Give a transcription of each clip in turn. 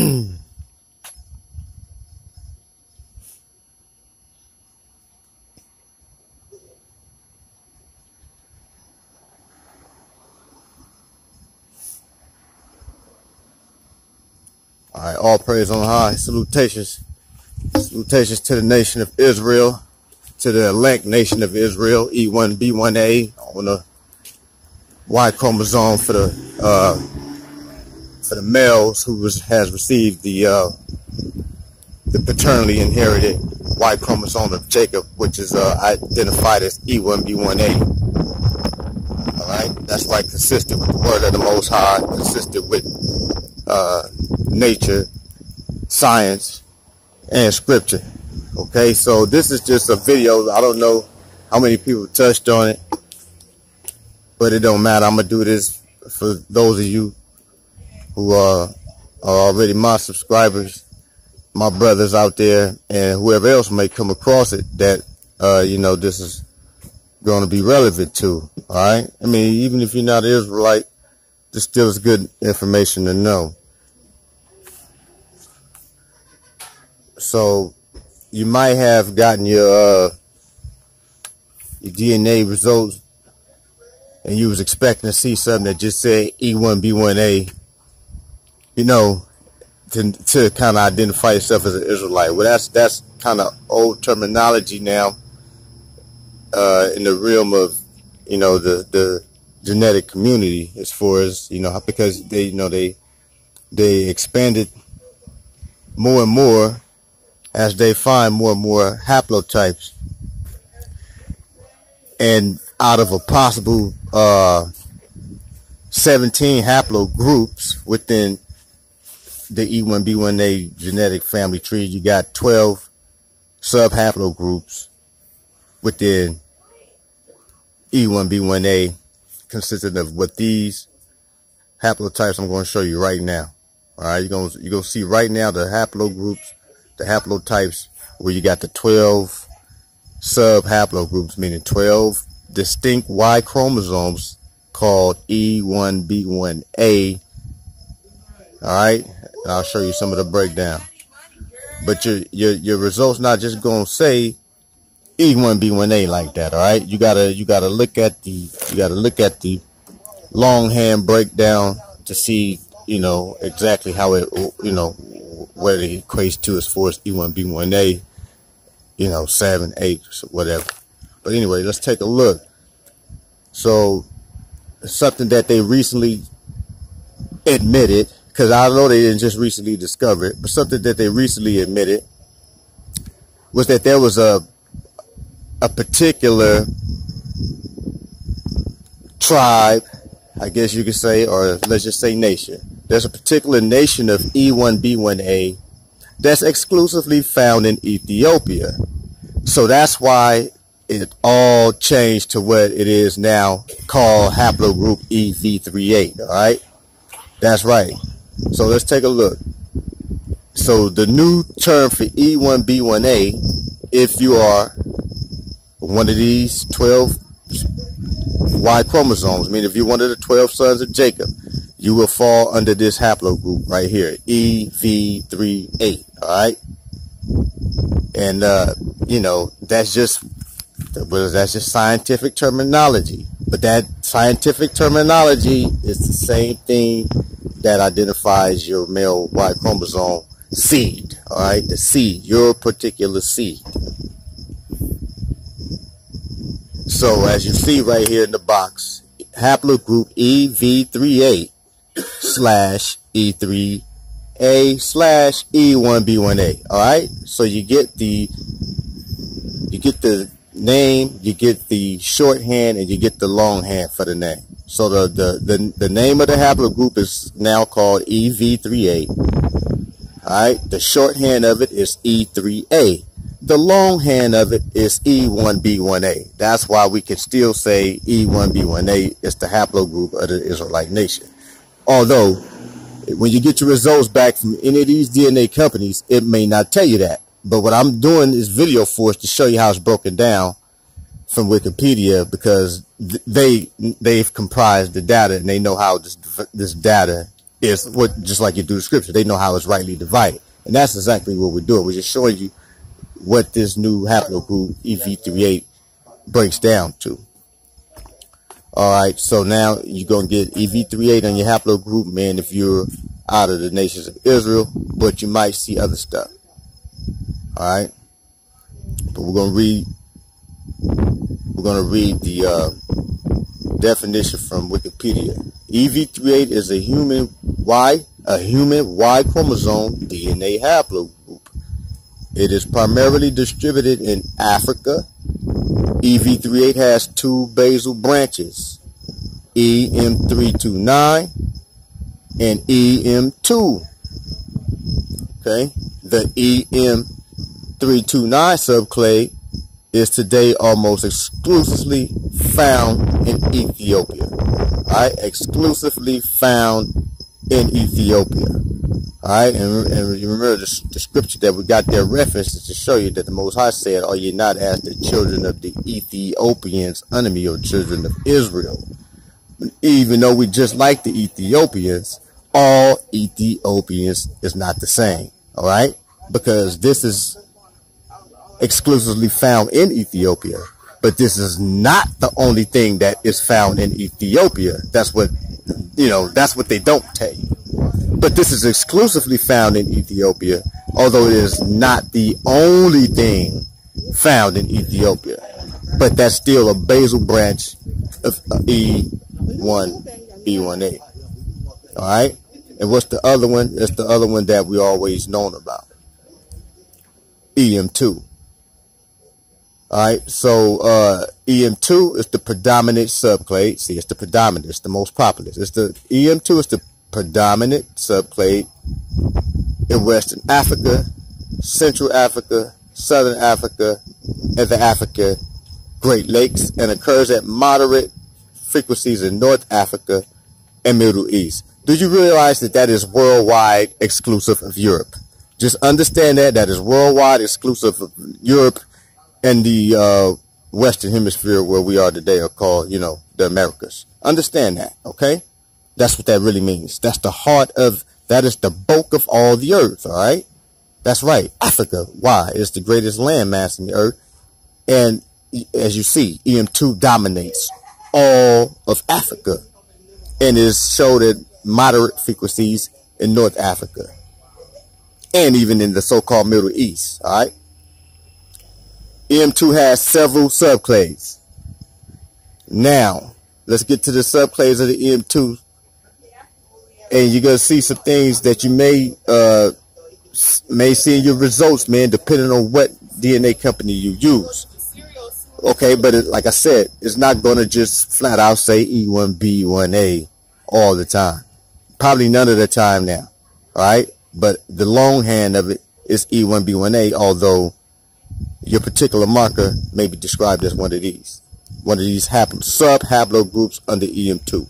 All right, all praise on high. Salutations. Salutations to the nation of Israel, to the elect nation of Israel, E1B1A on the Y chromosome for the males who has received the paternally inherited Y chromosome of Jacob, which is identified as E1B1A. All right, that's like consistent with the word of the Most High, consistent with nature, science, and scripture. Okay, so this is just a video. I don't know how many people touched on it, but it don't matter. I'm gonna do this for those of you who are already my subscribers, my brothers out there, and whoever else may come across it that this is going to be relevant to. All right, I mean, even if you're not an Israelite, this still is good information to know. So you might have gotten your DNA results and you was expecting to see something that just said E1B1A, to kind of identify yourself as an Israelite. Well, that's kind of old terminology now in the realm of the genetic community, as far as because they expanded more and more as they find more and more haplotypes, and out of a possible 17 haplogroups within the E1B1A genetic family tree, you got 12 sub-haplogroups within E1B1A, consisting of what these haplotypes I'm going to show you right now. All right, you're going to see right now the haplogroups, the haplotypes, where you got the 12 sub-haplogroups, meaning 12 distinct Y chromosomes called E1B1A. All right, I'll show you some of the breakdown. But your results not just gonna say E1B1A like that. All right, you gotta look at the longhand breakdown to see exactly how it what it equates to as far as E1B1A, 7, 8, whatever. But anyway, let's take a look. So something that they recently admitted, because I know they didn't just recently discover it, but something that they recently admitted was that there was a particular tribe, I guess you could say, or let's just say nation. There's a particular nation of E1B1A that's exclusively found in Ethiopia. So that's why it all changed to what it is now, called haplogroup EV38. All right, that's right. So let's take a look. So the new term for E1B1A, if you are one of these 12 Y chromosomes, I mean, if you're one of the 12 sons of Jacob, you will fall under this haplogroup right here, EV38. All right, and that's just scientific terminology. But that scientific terminology is the same thing that identifies your male Y chromosome seed. All right, the seed, your particular seed. So as you see right here in the box, haplogroup EV38/E3A/E1B1A. All right, so you get the name, you get the shorthand, and you get the longhand for the name. So the name of the haplogroup is now called EV38. All right, the shorthand of it is E3A. The longhand of it is E1B1A. That's why we can still say E1B1A is the haplogroup of the Israelite nation. Although, when you get your results back from any of these DNA companies, it may not tell you that. But what I'm doing is video for is to show you how it's broken down from Wikipedia, because they've comprised the data and they know how this data is what, just like you do the scripture, they know how it's rightly divided. And that's exactly what we're doing. We're just showing you what this new haplogroup EV38 breaks down to. Alright, so now you're going to get EV38 on your haplogroup, man, if you're out of the nations of Israel, but you might see other stuff. Alright, but we're going to read the definition from Wikipedia. EV38 is a human Y chromosome DNA haplogroup. It is primarily distributed in Africa. EV38 has two basal branches, EM329 and EM2. Okay, the EM329 subclade is today almost exclusively found in Ethiopia. Alright, exclusively found in Ethiopia. Alright, and remember the scripture that we got there references to show you that the Most High said, "Are ye not as the children of the Ethiopians unto me, or children of Israel?" Even though we just like the Ethiopians, all Ethiopians is not the same. Alright, because this is exclusively found in Ethiopia, but this is not the only thing that is found in Ethiopia. That's what, that's what they don't tell you. But this is exclusively found in Ethiopia, although it is not the only thing found in Ethiopia. But that's still a basal branch of E1B1A. Alright? And what's the other one? It's the other one that we always known about. EM2. Alright, so EM2 is the predominant subclade. See, it's the predominant, it's the most popular. EM2 is the predominant subclade in Western Africa, Central Africa, Southern Africa, and the Africa Great Lakes, and occurs at moderate frequencies in North Africa and Middle East. Do you realize that that is worldwide exclusive of Europe? Just understand that is worldwide exclusive of Europe and the Western Hemisphere, where we are today, are called, the Americas. Understand that, okay? That's what that really means. That's the heart of, that is the bulk of all the earth, all right? That's right, Africa. Why? It's the greatest landmass in the earth. And as you see, EM2 dominates all of Africa and is showed at moderate frequencies in North Africa and even in the so-called Middle East, all right? EM2 has several subclades. Now, let's get to the subclades of the EM2. And you're going to see some things that you may see in your results, man, depending on what DNA company you use. Okay, but like I said, it's not going to just flat out say E1B1A all the time. Probably none of the time now. All right, but the longhand of it is E1B1A, although your particular marker may be described as one of these sub-haplogroups under EM2.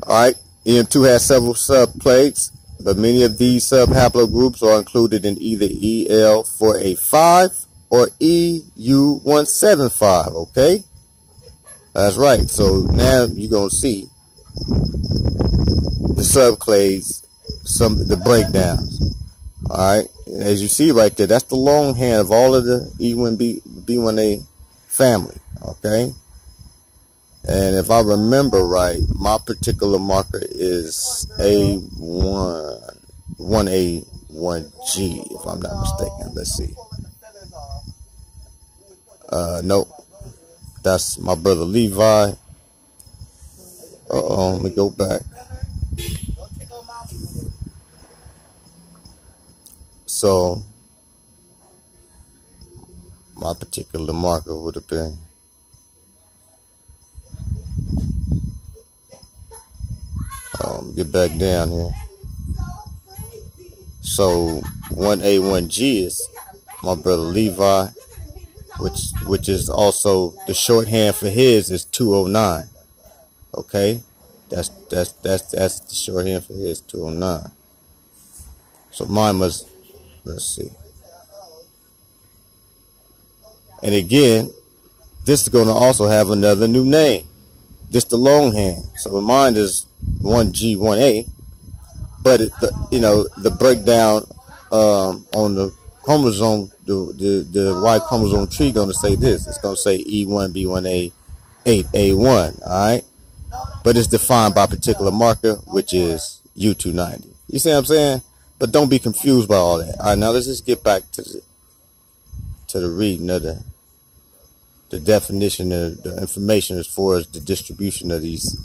Alright, EM2 has several subclades, but many of these sub-haplogroups are included in either EL485 or EU175, okay? That's right, so now you're going to see the subclades, the breakdowns. Alright, as you see right there, that's the long hand of all of the E1B1A family, okay? And if I remember right, my particular marker is A1A1G, if I'm not mistaken. Let's see. Nope. That's my brother Levi. Let me go back. So, my particular marker would have been get back down here. So 1A1G is my brother Levi, which is also the shorthand for his is 209. Okay, that's the shorthand for his, 209. So mine must, let's see. And again, this is going to also have another new name. This the long hand. So mine is 1G, 1A. But the breakdown on the chromosome, the Y chromosome tree, going to say this. It's going to say E1B1A 8A1. All right, but it's defined by a particular marker, which is U290. You see what I'm saying? But don't be confused by all that. All right, now let's just get back to the reading of the definition of the information as far as the distribution of these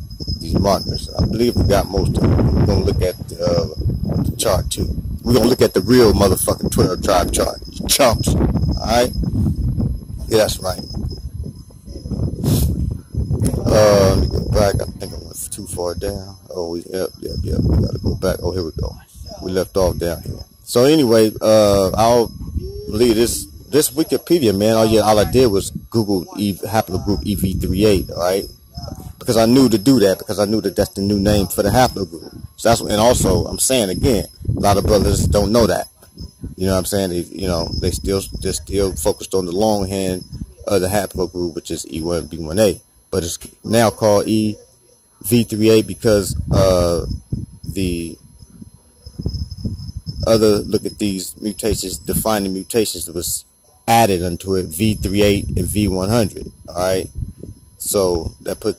markers. I believe we got most of them. We're going to look at the chart too. We're going to look at the real motherfucking 12 tribe chart. You chumps. Alright? Yeah, that's right. Let me go back. I think I went too far down. Oh, yep. We got to go back. Oh, here we go. We left off down here. So anyway, I'll leave this Wikipedia, man. All I did was Google haplogroup EV38, all right? Because I knew to do that, because I knew that that's the new name for the haplogroup. So that's, and also, I'm saying again, a lot of brothers don't know that. You know what I'm saying? They're still focused on the long hand of the haplogroup, which is E1B1A. But it's now called EV38 because the other, look at these mutations, defining mutations that was added unto it, V38 and V100. All right, so that put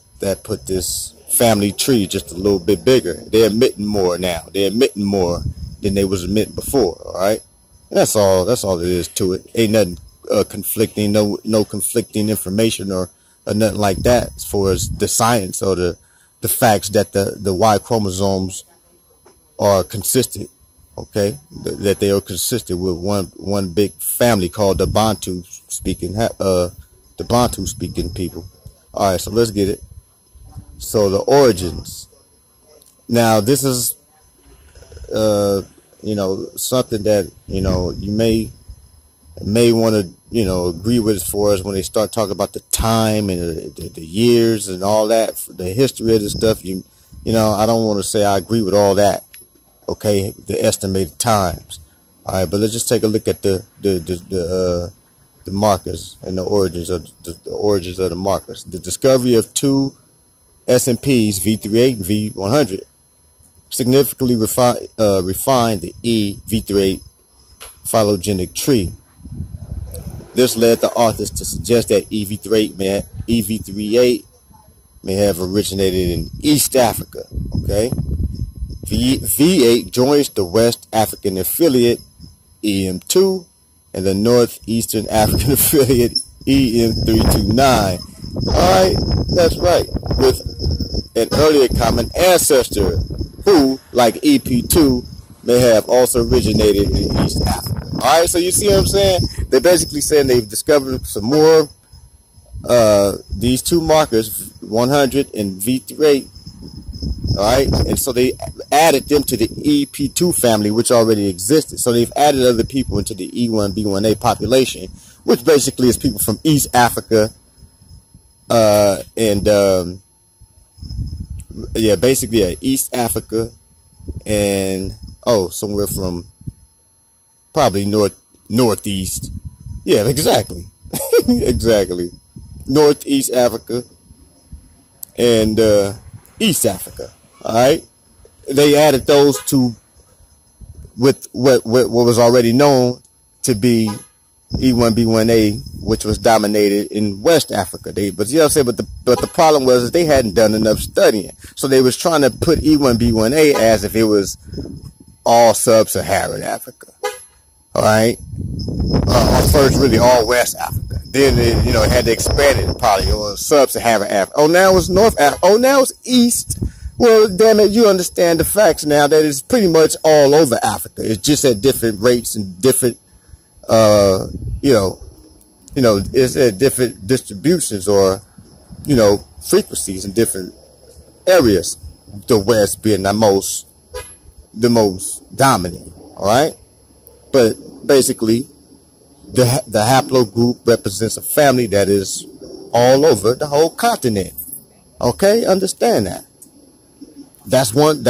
this family tree just a little bit bigger. They're admitting more now. They're admitting more than they was admitting before. All right, and that's all it is to it. Ain't nothing conflicting, no conflicting information or nothing like that as far as the science or the facts that the Y chromosomes are consistent. Okay, that they are consistent with one big family called the Bantu speaking people. All right, so let's get it. So the origins. Now this is something that you may want to agree with as far as when they start talking about the time and the years and all that, the history of this stuff. I don't want to say I agree with all that. Okay, the estimated times. All right, but let's just take a look at the markers and the origins of the markers. The discovery of two SNPs, V38 and V100, significantly refined the EV38 phylogenetic tree. This led the authors to suggest that EV38 may have originated in East Africa. Okay. V8 joins the West African affiliate EM2 and the Northeastern African affiliate EM329. Alright, that's right. With an earlier common ancestor who, like EP2, may have also originated in East Africa. Alright, so you see what I'm saying? They're basically saying they've discovered some more these two markers, 100 and V38. All right, and so they added them to the EP2 family, which already existed. So they've added other people into the E1B1A population, which basically is people from East Africa, East Africa, and somewhere from probably northeast. Yeah, exactly, exactly, Northeast Africa and East Africa. All right, they added those two with what was already known to be E1B1A, which was dominated in West Africa. But you know what I'm saying? But the problem was they hadn't done enough studying, so they was trying to put E1B1A as if it was all sub-Saharan Africa. All right, first really all West Africa. Then it had to expand it probably on sub-Saharan Africa. Oh, now it's North Africa. Oh, now it's East. Well, damn it, you understand the facts now that it's pretty much all over Africa. It's just at different rates and different, it's at different distributions or, frequencies in different areas. The West being the most dominant. All right, but basically, the haplogroup represents a family that is all over the whole continent. Okay, understand that. That's one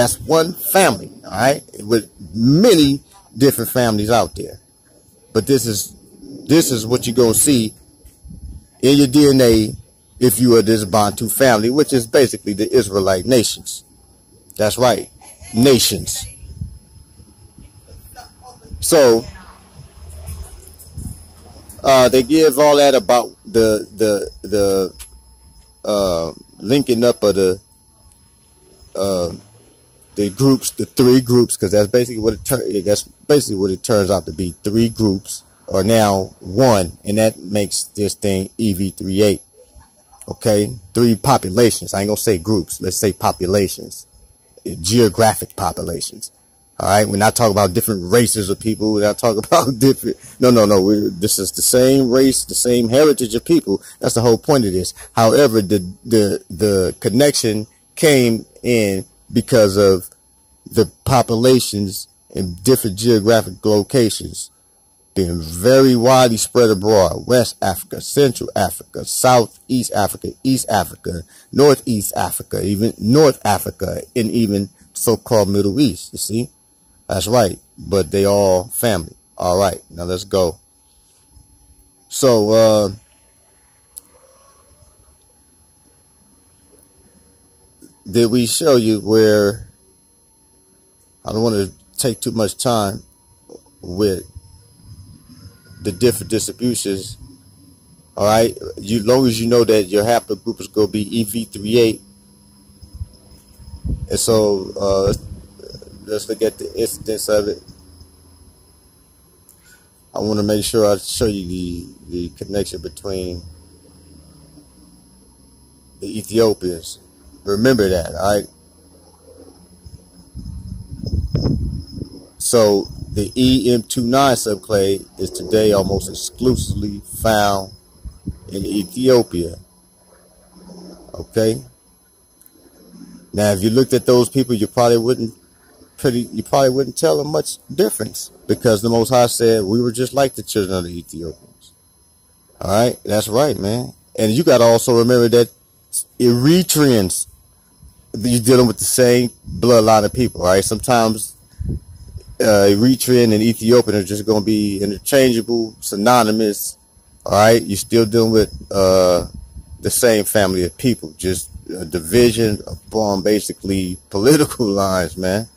family, all right, with many different families out there. But this is what you're gonna see in your DNA if you are this Bantu family, which is basically the Israelite nations. That's right, nations. So they give all that about the linking up of the groups, the three groups, because that's basically what it turns out to be. Three groups are now one, and that makes this thing EV38. Okay, three populations. I ain't gonna say groups. Let's say populations, geographic populations. All right, we're not talking about different races of people. We're not talking about different. No. This is the same race, the same heritage of people. That's the whole point of this. However, the connection came in because of the populations in different geographic locations being very widely spread abroad. West Africa, Central Africa, Southeast Africa, East Africa, Northeast Africa, even North Africa, and even so-called Middle East. You see? That's right. But they all family. All right. Now let's go. So, did we show you where, I don't want to take too much time with the different distributions. All right, long as you know that your haplogroup is going to be EV38. And so let's look at the incidence of it. I want to make sure I show you the connection between the Ethiopians. Remember that, all right? So the EM29 subclade is today almost exclusively found in Ethiopia. Okay. Now, if you looked at those people, you probably wouldn't tell them much difference, because the Most High said we were just like the children of the Ethiopians. All right, that's right, man. And you got to also remember that Eritreans, you're dealing with the same bloodline of people. All right, sometimes Eritrean and Ethiopian are just going to be interchangeable, synonymous. All right, you're still dealing with the same family of people, just a division upon basically political lines, man.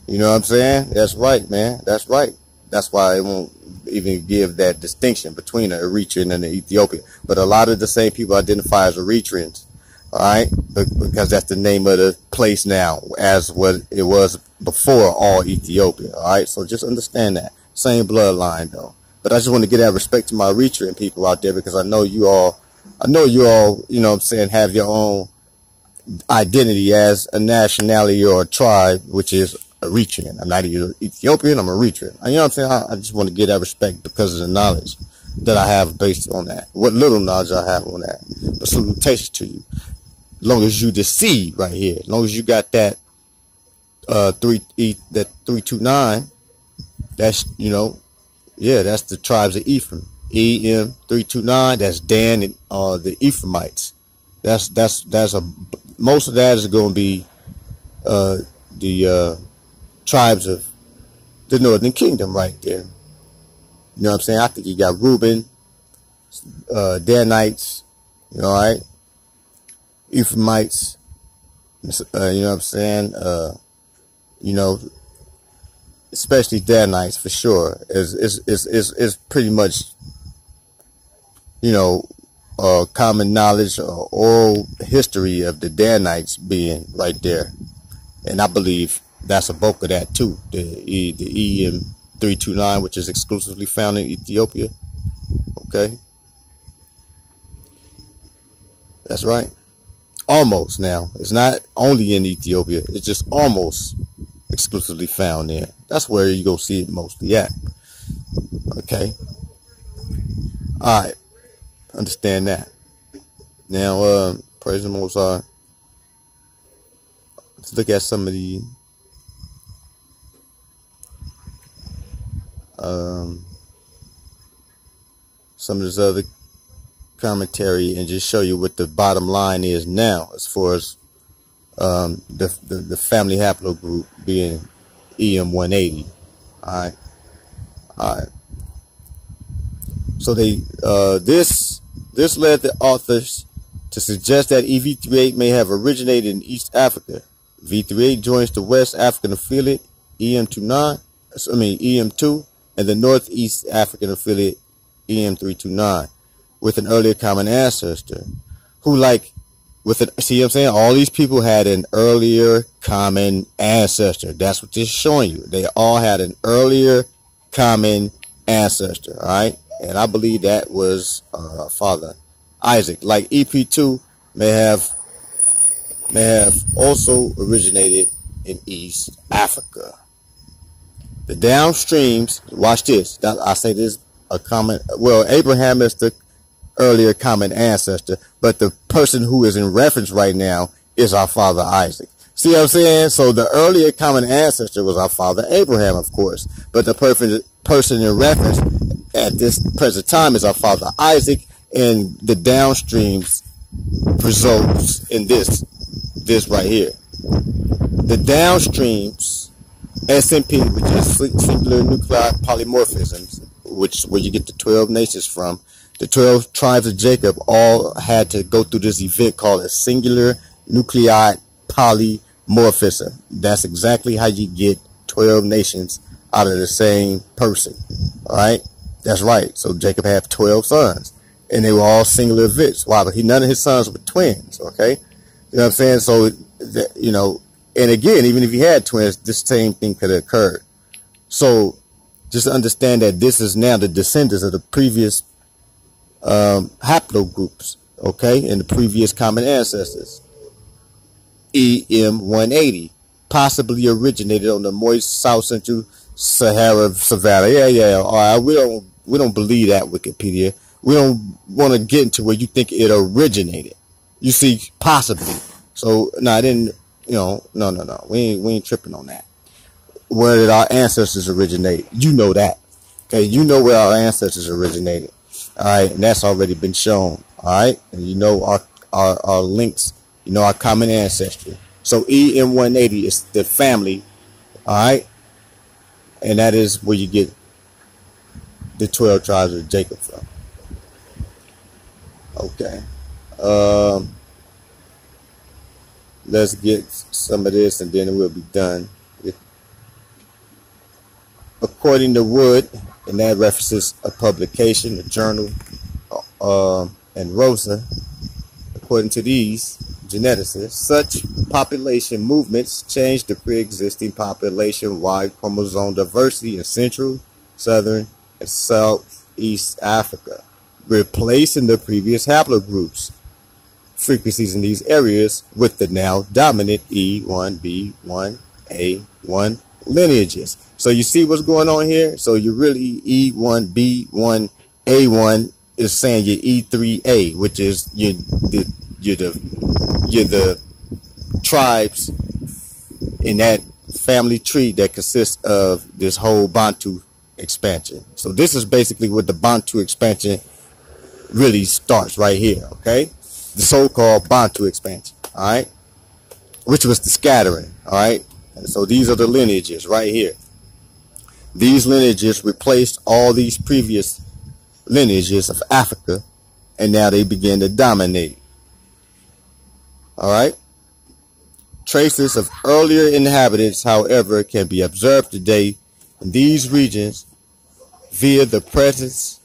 You know what I'm saying? That's right, man. That's right. That's why it won't even give that distinction between an Eritrean and an Ethiopian. But a lot of the same people identify as Eritreans. All right, because that's the name of the place now, as what it was before all Ethiopia. All right, so just understand that. Same bloodline, though. But I just want to give that respect to my Eritrean people out there, because I know you all, you know what I'm saying, have your own identity as a nationality or a tribe, which is Eritrean. I'm not Ethiopian, I'm Eritrean. You know what I'm saying? I just want to give that respect because of the knowledge that I have based on that. What little knowledge I have on that. But salutations to you. As long as you deceive right here, as long as you got that 329, that's, you know, yeah, that's the tribes of Ephraim. EM 329, that's Dan and the Ephraimites. That's most of that is going to be the tribes of the Northern Kingdom right there. You know what I'm saying? I think you got Reuben, Danites, you know, all right, Ephraimites, you know what I'm saying? You know, especially Danites for sure is pretty much, you know, common knowledge or oral history of the Danites being right there. And I believe that's a bulk of that too. The EM 329, which is exclusively found in Ethiopia. Okay. That's right. Almost now. It's not only in Ethiopia. It's just almost exclusively found there. That's where you go see it mostly at. Okay. All right. Understand that. Now, praise the Most High. Let's look at some of the some of this other commentary and just show you what the bottom line is now as far as the family haplogroup being EM 180. All right. So they this this led the authors to suggest that EV38 may have originated in East Africa. V38 joins the West African affiliate EM2 and the Northeast African affiliate EM329 with an earlier common ancestor who see what I'm saying? All these people had an earlier common ancestor. That's what this is showing you. They all had an earlier common ancestor, all right? And I believe that was Father Isaac. Like EP2 may have also originated in East Africa. The downstreams, watch this. I say this a common. Well, Abraham is the earlier common ancestor, but the person who is in reference right now is our father Isaac. See what I'm saying? So the earlier common ancestor was our father Abraham, of course, but the person in reference at this present time is our father Isaac, and the downstreams results in this right here. The downstreams, SMP, which is singular nuclear polymorphisms, which where you get the 12 nations from. The 12 tribes of Jacob all had to go through this event called a singular nuclear polymorphism. That's exactly how you get 12 nations out of the same person. All right, that's right. So Jacob had 12 sons, and they were all singular events. Why? But none of his sons were twins. Okay, you know what I'm saying? So and again, even if he had twins, this same thing could have occurred. So just understand that this is now the descendants of the previous haplogroups, okay, and the previous common ancestors. EM180 possibly originated on the moist South Central Sahara savanna. Yeah. All right, we don't believe that, Wikipedia. We don't want to get into where you think it originated. You see, possibly. So no, I didn't. No. We ain't tripping on that. Where did our ancestors originate? You know that. Okay, you know where our ancestors originated. All right, and that's already been shown. All right, and you know our links. You know our common ancestry. So EM180 is the family. All right, and that is where you get the 12 tribes of Jacob from. Okay. Let's get some of this and then we'll be done. According to Wood, and that references a publication, a journal, and Rosa, according to these geneticists, such population movements change the pre-existing population-wide chromosome diversity in Central, Southern, and Southeast Africa, replacing the previous haplogroups frequencies in these areas with the now dominant E1B1A1 lineages. So you see what's going on here? So you really E1B1A1 is saying you're E3A, which is you're the tribes in that family tree that consists of this whole Bantu expansion. So this is basically what the Bantu expansion really starts right here, okay? The so-called Bantu expansion, all right, which was the scattering, all right. And so these are the lineages right here. These lineages replaced all these previous lineages of Africa, and now they begin to dominate. All right. Traces of earlier inhabitants, however, can be observed today in these regions via the presence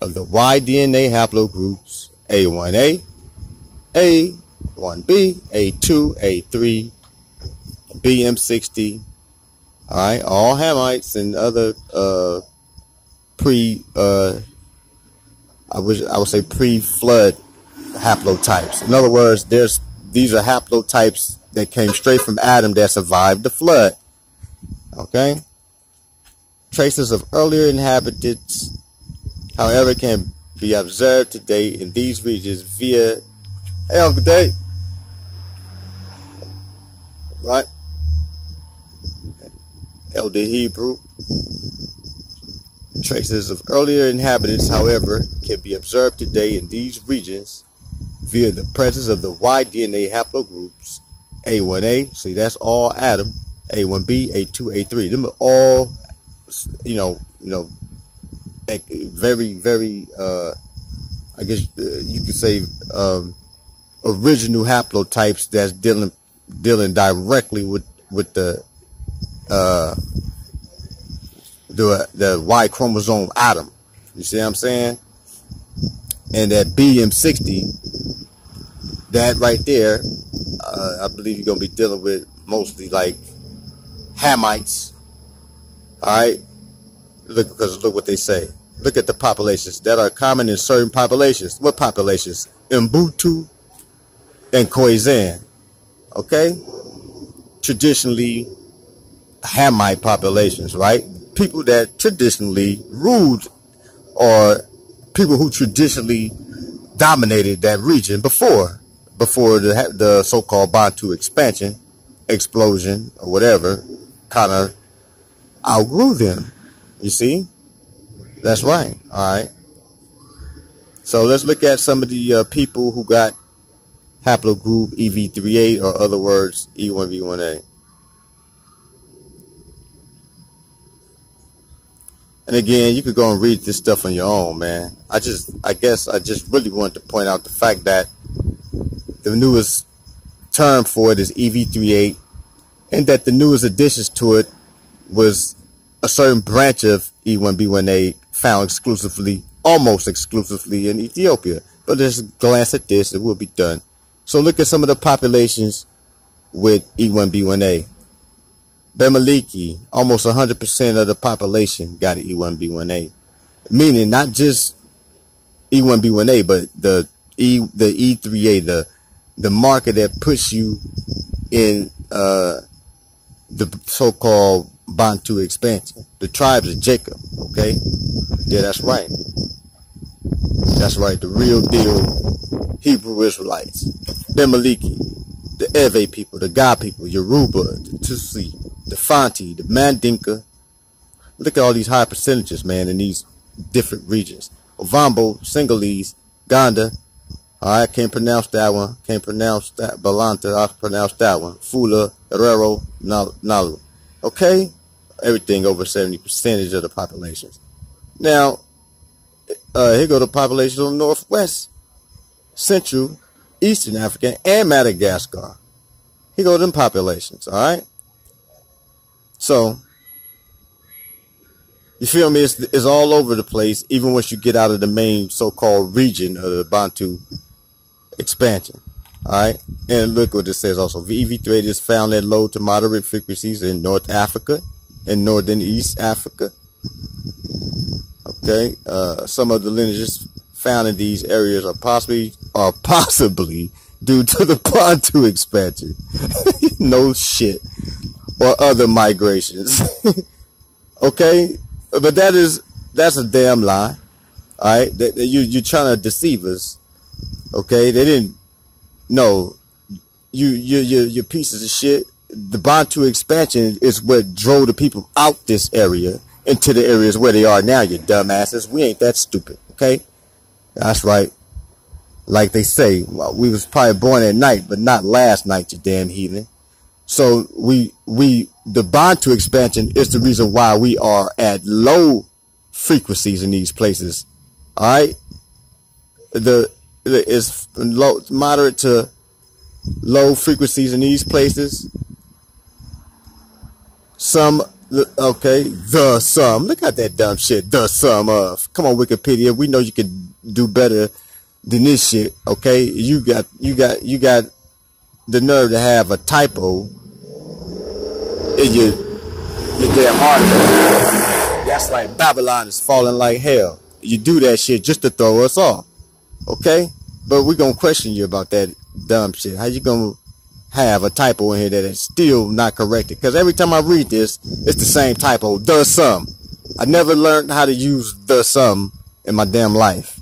of the Y-DNA haplogroups A1A, A1B, A2, A3, BM60, all right, all Hamites and other I would say pre-flood haplotypes. In other words, these are haplotypes that came straight from Adam that survived the flood. Okay? Traces of earlier inhabitants, however, can be observed today in these regions via Good day. Right? Elder Hebrew. Traces of earlier inhabitants, however, can be observed today in these regions via the presence of the Y-DNA haplogroups A1A. See, that's all Adam. A1B, A2, A3. Them are all, very, very, I guess you could say, original haplotypes that's dealing directly with the Y chromosome atom. You see what I'm saying? And that BM60, that right there, I believe you're gonna be dealing with mostly like Hamites. All right, because look what they say. Look at the populations that are common in certain populations. What populations? Mbutu and Khoisan. Okay, traditionally Hamite populations, right? People that traditionally ruled, or people who traditionally dominated that region before the so-called Bantu expansion, explosion, or whatever, kind of outgrew them. You see? That's right. All right. So let's look at some of the people who got haplogroup EV38, or other words, E1V1A. And again, you could go and read this stuff on your own, man. I guess I just really wanted to point out the fact that the newest term for it is EV38, and that the newest additions to it was a certain branch of E1B1A found exclusively, almost exclusively, in Ethiopia. But just glance at this, it will be done. So look at some of the populations with E1B1A. Bemaliki, almost 100% of the population got an E1B1A, meaning not just E1B1A, but the E3A, the marker that puts you in the so-called Bantu expansion. The tribes of Jacob. Okay, yeah, that's right. That's right. The real deal Hebrew Israelites. Bemaliki, the Ewe people, the Ga people, Yoruba, the Tutsi, the Fanti, the Mandinka. Look at all these high percentages, man, in these different regions. Ovambo, Singhalese, Ganda. I can't pronounce that one. Can't pronounce that. Balanta, I pronounce that one. Fula, Herero, Nalu. Okay? Everything over 70% of the populations. Now, here go the populations on Northwest, Central, Eastern Africa, and Madagascar. Here go them populations, all right? So, you feel me? It's all over the place, even once you get out of the main so-called region of the Bantu expansion. All right, and look what it says also. EV3 is found at low to moderate frequencies in North Africa and Northern East Africa. Okay, some of the lineages found in these areas are possibly due to the Bantu expansion. No shit, or other migrations. Okay, but that's a damn lie. All right, you're trying to deceive us. Okay, they didn't. No, you pieces of shit. The Bantu expansion is what drove the people out this area into the areas where they are now. You dumbasses. We ain't that stupid. Okay, that's right. Like they say, well, we was probably born at night, but not last night. You damn heathen. So the Bantu expansion is the reason why we are at low frequencies in these places. All right, it's low, moderate to low frequencies in these places. Some, okay, the sum. Look at that dumb shit. The sum of. Come on, Wikipedia. We know you can do better than this shit. Okay, you got the nerve to have a typo in your damn article. That's like Babylon is falling like hell. You do that shit just to throw us off. Okay, but we're gonna question you about that dumb shit. How you gonna have a typo in here that is still not corrected? Because every time I read this, it's the same typo. The sum. I never learned how to use the sum in my damn life.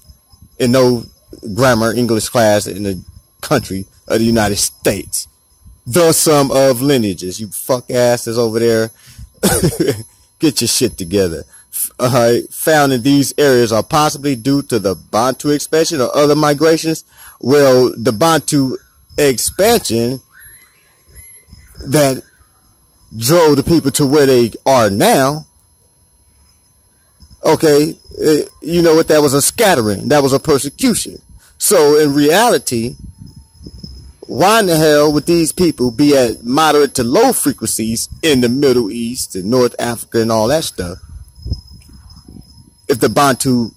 In no grammar English class in the country of the United States. The sum of lineages. You fuck asses over there. Get your shit together. Found in these areas are possibly due to the Bantu expansion or other migrations. Well, the Bantu expansion that drove the people to where they are now Okay, you know what? That was a scattering. That was a persecution. So in reality, why in the hell would these people be at moderate to low frequencies in the Middle East and North Africa and all that stuff if the Bantu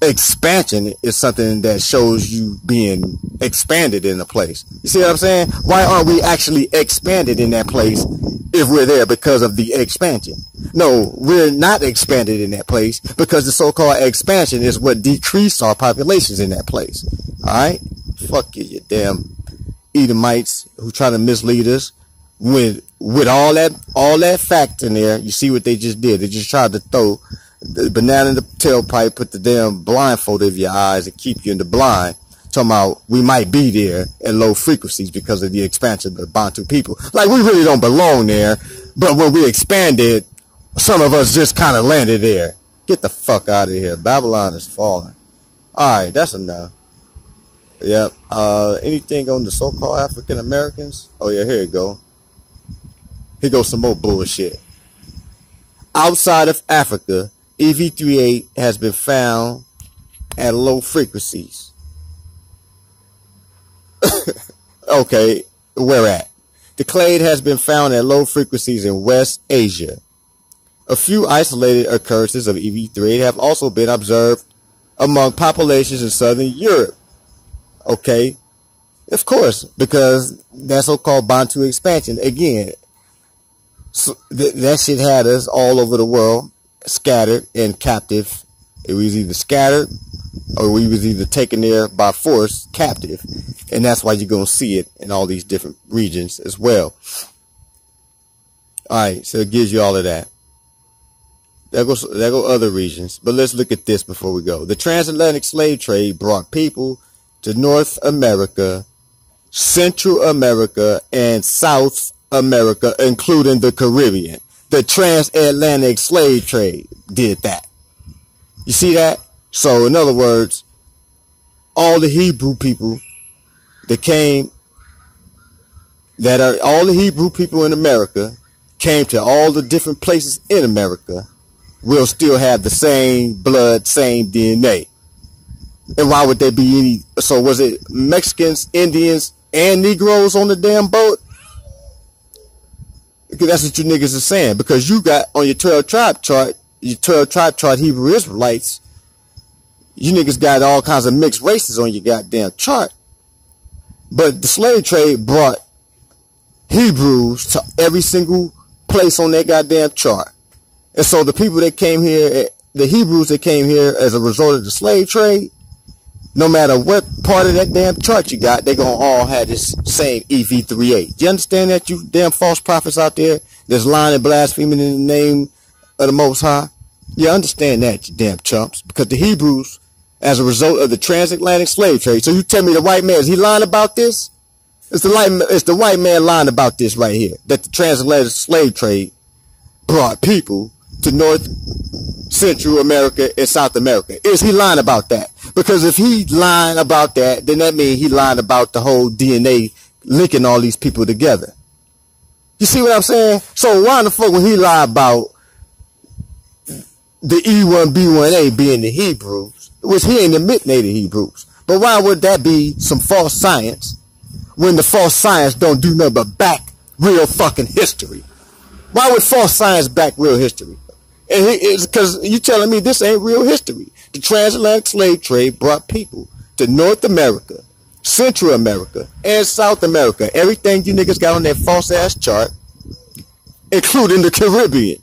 expansion is something that shows you being expanded in a place? You see what I'm saying? Why aren't we actually expanded in that place if we're there because of the expansion? No, we're not expanded in that place because the so-called expansion is what decreased our populations in that place. All right? Fuck you damn Edomites who try to mislead us with all that fact in there. You see what they just did? They just tried to throw the banana in the tailpipe, put the damn blindfold over your eyes and keep you in the blind, talking about we might be there at low frequencies because of the expansion of the Bantu people. Like, we really don't belong there, but when we expanded, some of us just kind of landed there. Get the fuck out of here. Babylon is falling. Alright, that's enough. Yep. Anything on the so-called African Americans? Oh yeah, here you go. Here goes some more bullshit. Outside of Africa, EV38 has been found at low frequencies. Okay, where at? The clade has been found at low frequencies in West Asia. A few isolated occurrences of EV38 have also been observed among populations in Southern Europe. Okay, of course, because that so-called Bantu expansion, again, so that shit had us all over the world, scattered and captive. It was either scattered or we was either taken there by force, captive, and that's why you're gonna see it in all these different regions as well. All right, so it gives you all of that. There go other regions, but let's look at this before we go. The transatlantic slave trade brought people to North America, Central America, and South America, including the Caribbean. The transatlantic slave trade did that. You see that? So in other words, all the Hebrew people that came, all the Hebrew people in America came to all the different places in America will still have the same blood, same DNA. And why would there be any? So was it Mexicans, Indians, and Negroes on the damn boat? Because that's what you niggas are saying. Because you got on your 12 tribe chart, Hebrew Israelites, you niggas got all kinds of mixed races on your goddamn chart. But the slave trade brought Hebrews to every single place on that goddamn chart. And so the people that came here, the Hebrews that came here as a result of the slave trade, no matter what part of that damn chart you got, they gonna all have this same EV38. Do you understand that, you damn false prophets out there that's lying and blaspheming in the name of the Most High? You understand that, you damn chumps. Because the Hebrews, as a result of the transatlantic slave trade, so you tell me the white man, is he lying about this? It's the white man lying about this right here, that the transatlantic slave trade brought people to North, Central America, and South America. Is he lying about that? Because if he lying about that, then that means he lying about the whole DNA linking all these people together. You see what I'm saying? So why in the fuck would he lie about the E1B1A being the Hebrews, which he ain't admitting they the Hebrews? But why would that be some false science when the false science don't do nothing but back real fucking history? Why would false science back real history? And it's because you telling me this ain't real history. The transatlantic slave trade brought people to North America, Central America, and South America. Everything you niggas got on that false ass chart, including the Caribbean.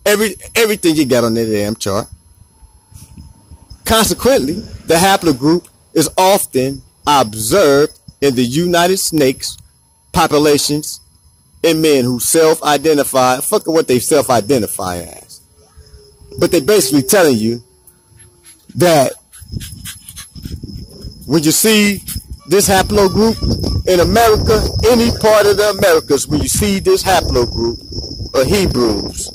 Everything you got on that damn chart. Consequently, the haplogroup is often observed in the United Snakes populations in men who self-identify, fuck what they self-identify as. But they basically telling you that when you see this haplogroup in America, any part of the Americas, when you see this haplogroup of Hebrews,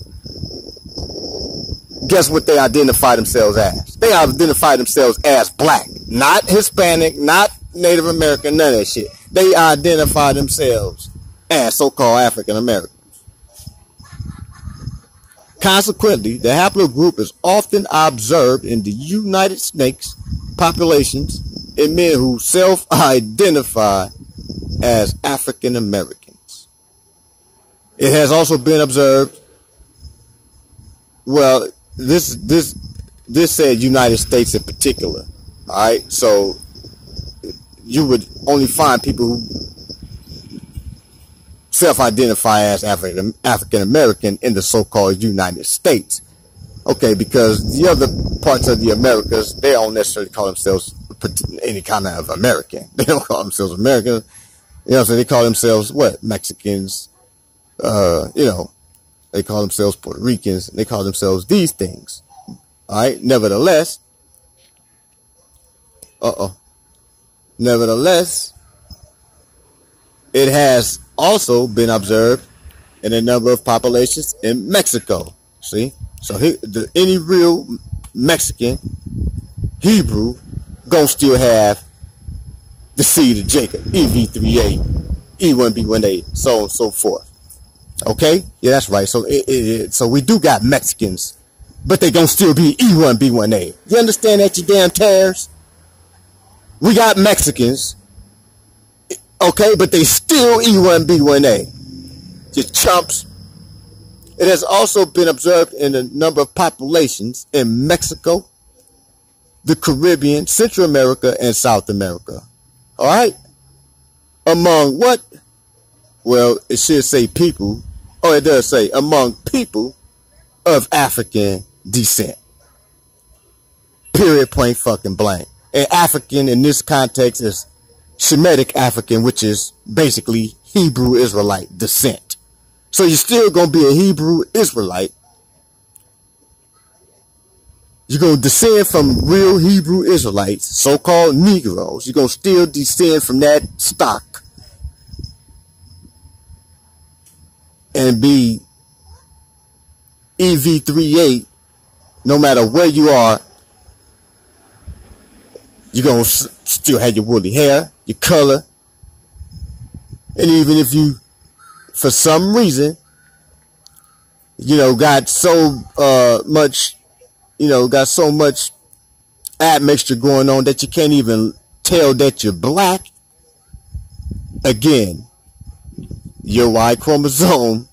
guess what they identify themselves as? They identify themselves as black, not Hispanic, not Native American, none of that shit. They identify themselves as so-called African Americans. Consequently, the haplogroup is often observed in the United States populations in men who self-identify as African Americans. It has also been observed, well, this said United States in particular. All right, so you would only find people who self-identify as African American in the so-called United States. Okay, because the other parts of the Americas, they don't necessarily call themselves any kind of American. They don't call themselves Americans. You know what I'm saying? They call themselves what? Mexicans. You know, they call themselves Puerto Ricans. They call themselves these things. All right. Nevertheless, it has also been observed in a number of populations in Mexico. See? So any real Mexican Hebrew gonna still have the seed of Jacob, EV38, E1B1A, so on and so forth. Okay? Yeah, that's right. So so we do got Mexicans, but they gonna still be E1B1A. You understand that, you damn tears? We got Mexicans, okay, but they still E1B1A. You chumps. It has also been observed in a number of populations in Mexico, the Caribbean, Central America, and South America. All right? Among what? Well, it should say people. Oh, it does say among people of African descent. Period, point fucking blank. And African in this context is Shemitic African, which is basically Hebrew Israelite descent. So you're still going to be a Hebrew Israelite. You're going to descend from real Hebrew Israelites, so-called Negroes. You're going to still descend from that stock and be EV38 no matter where you are. You're going to still have your woolly hair, your color. And even if you, for some reason, you know, got so much admixture going on that you can't even tell that you're black, again, your Y chromosome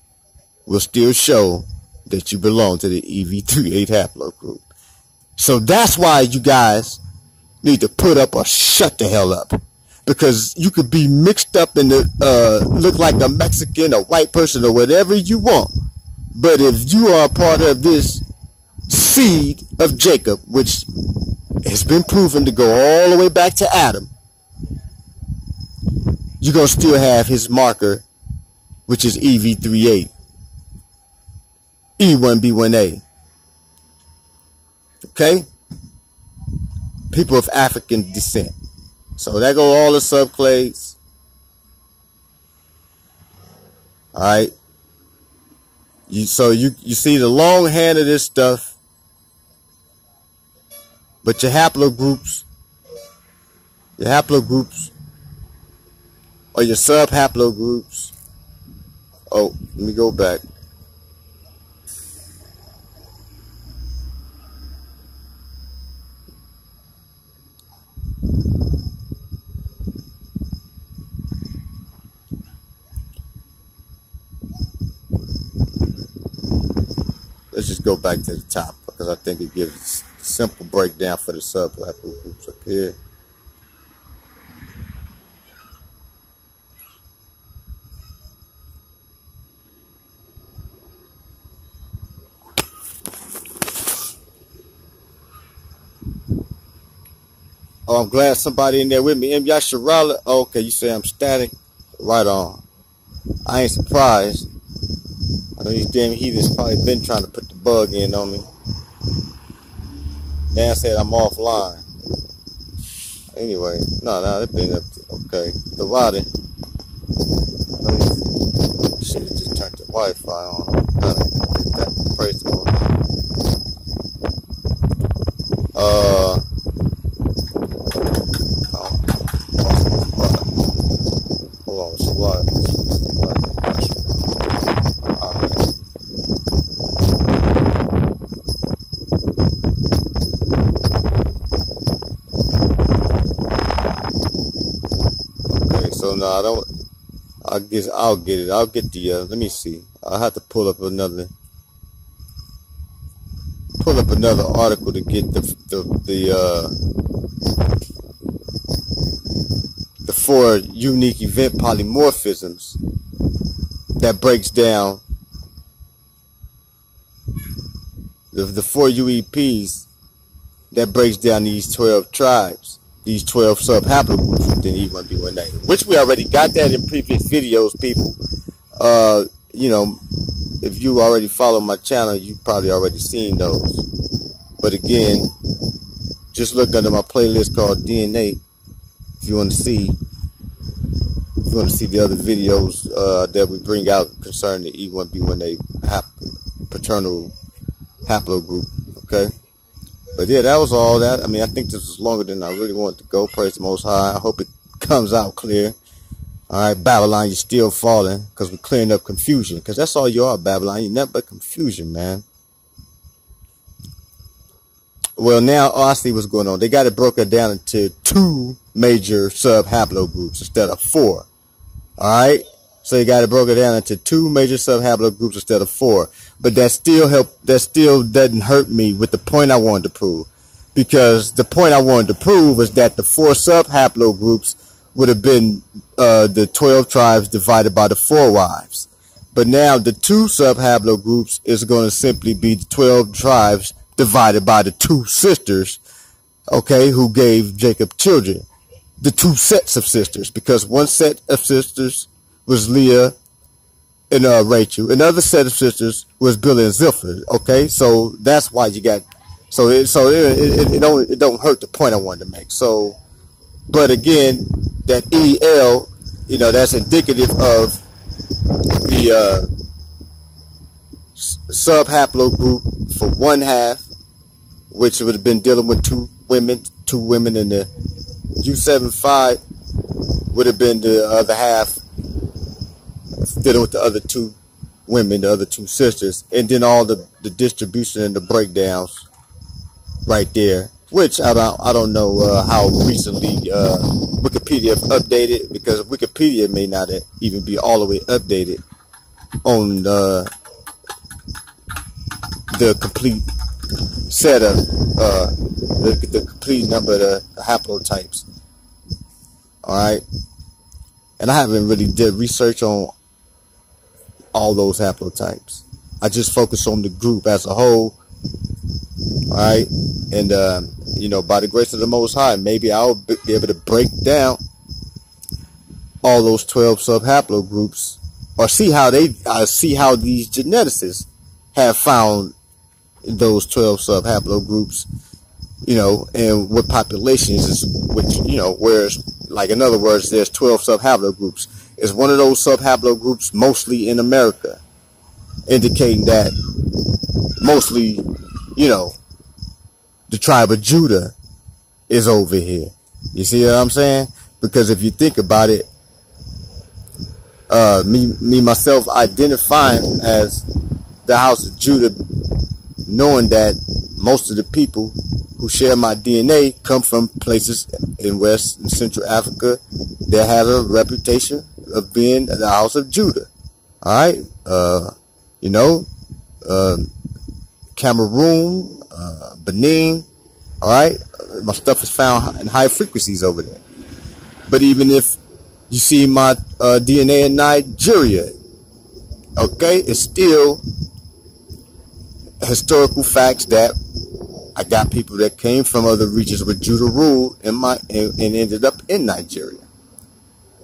will still show that you belong to the EV38 haplogroup. So that's why you guys need to put up or shut the hell up. Because you could be mixed up in the, look like a Mexican, a white person, or whatever you want. But if you are a part of this seed of Jacob, which has been proven to go all the way back to Adam, you're going to still have his marker, which is EV38, E1B1A. Okay? People of African descent. So there go all the subclades. All right. So you see the long hand of this stuff, but your haplogroups or your sub-haplogroups. Oh, let me go back. Let's just go back to the top because I think it gives a simple breakdown for the sub-haplogroups up here. Oh, I'm glad somebody in there with me. M. Yasharala. Oh, okay, you say I'm static? Right on. I ain't surprised. I know these damn heathens probably been trying to put the bug in on me. Dan said I'm offline. Anyway, no, they've been up to, okay. The Roddy. Shit, it just turned the Wi-Fi on. Praise the Lord. Hold on, it's live. So no, I don't. I guess I'll get it. I'll get the. Let me see. I'll have to pull up another article to get the 4 unique event polymorphisms that breaks down the 4 UEPs that breaks down these 12 tribes, these 12 sub-haplogroups within E1B1A, which we already got that in previous videos, people. You know, if you already follow my channel, you probably already seen those. But again, just look under my playlist called DNA if you want to see. If you want to see the other videos that we bring out concerning the E1B1A paternal haplogroup. Okay. But yeah, that was all that. I mean, I think this was longer than I really wanted to go. Praise the Most High. I hope it comes out clear. All right, Babylon, you're still falling because we're clearing up confusion. Because that's all you are, Babylon. You're nothing but confusion, man. Well, now I see what's going on. They got it broken down into 2 major sub-haplogroups instead of 4. All right? So you got it broken down into 2 major sub-haplogroups instead of 4. But that still doesn't hurt me with the point I wanted to prove. Because the point I wanted to prove was that the 4 sub-haplogroups would have been the 12 tribes divided by the 4 wives. But now the 2 sub-haplogroups is going to simply be the 12 tribes divided by the 2 sisters, okay, who gave Jacob children. The 2 sets of sisters, because one set of sisters was Leah and Rachel. Another set of sisters was Bilhah and Zilpah. Okay, so that's why you got. So it don't hurt the point I wanted to make. So, but again, that EL, you know, that's indicative of the sub-haplogroup for one half, which would have been dealing with two women, and the U75 would have been the other half dealing with the other 2 women, the other 2 sisters, and then all the distribution and the breakdowns right there, which I don't know how recently Wikipedia updated, because Wikipedia may not even be all the way updated on the complete set of the complete number of the haplotypes. All right, and I haven't really did research on all those haplotypes. I just focus on the group as a whole. All right, and you know, by the grace of the Most High, maybe I'll be able to break down all those 12 sub-haplogroups, or see how these geneticists have found those 12 sub-haplogroups, you know, and what populations is which, you know, whereas, like, in other words, there's 12 sub-haplogroups. Is one of those sub-haplogroups mostly in America, indicating that mostly, you know, the tribe of Judah is over here. You see what I'm saying? Because if you think about it, me myself identifying as the house of Judah, knowing that most of the people who share my DNA come from places in West and Central Africa that have a reputation of being the house of Judah. All right, you know, Cameroon, Benin. All right, my stuff is found in high frequencies over there. But even if you see my DNA in Nigeria, okay, it's still historical facts that I got people that came from other regions where Judah ruled and ended up in Nigeria.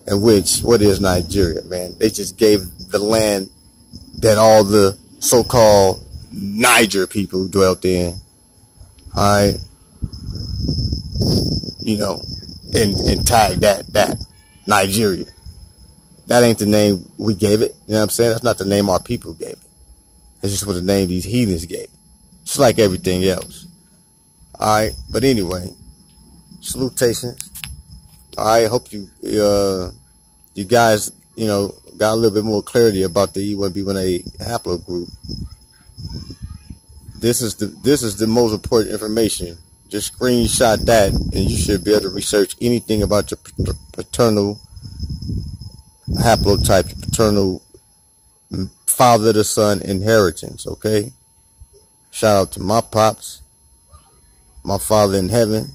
And what is Nigeria, man? They just gave the land that all the so-called Niger people dwelt in. Alright. You know, and tagged that Nigeria. That ain't the name we gave it. You know what I'm saying? That's not the name our people gave it. It's just what the name these heathens gave it. Just like everything else. Alright, but anyway, salutations. I hope you guys, you know, got a little bit more clarity about the E1B1A haplogroup. This is the most important information. Just screenshot that, and you should be able to research anything about your paternal haplotype, your paternal father to son inheritance, okay? Shout out to my pops, my father in heaven,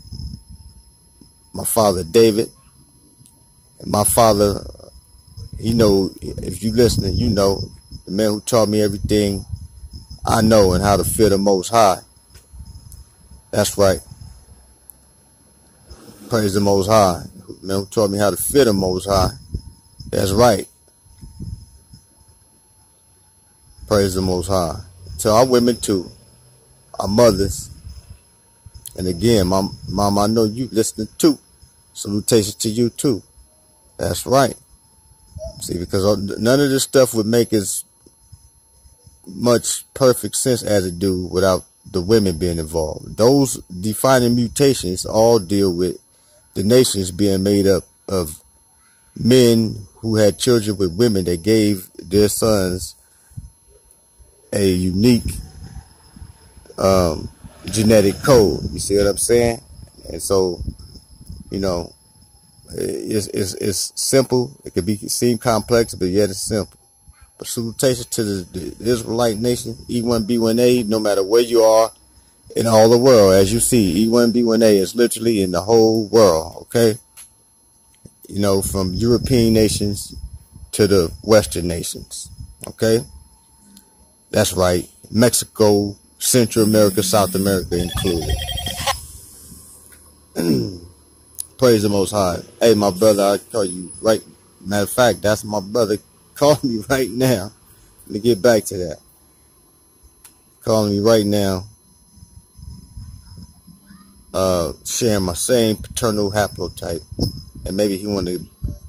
my father David, and my father, you know, if you listening, you know, the man who taught me everything I know and how to fear the Most High. That's right. Praise the Most High. The man who taught me how to fear the Most High. That's right. Praise the Most High. To our women too, our mothers. And again, mom, I know you listening too. Salutations to you too. That's right. See, because none of this stuff would make as much perfect sense as it do without the women being involved. Those defining mutations all deal with the nations being made up of men who had children with women that gave their sons a unique genetic code. You see what I'm saying? And so, you know, it's simple. It could seem complex, but yet it's simple. But salutations to the Israelite nation, E1B1A, no matter where you are in all the world. As you see, E1B1A is literally in the whole world, okay? You know, from European nations to the Western nations, okay? That's right. Mexico, Central America, South America included. Praise the Most High. Hey, my brother, I call you right. Matter of fact, that's my brother calling me right now. Let me get back to that. Calling me right now. Sharing my same paternal haplotype, and maybe he wanted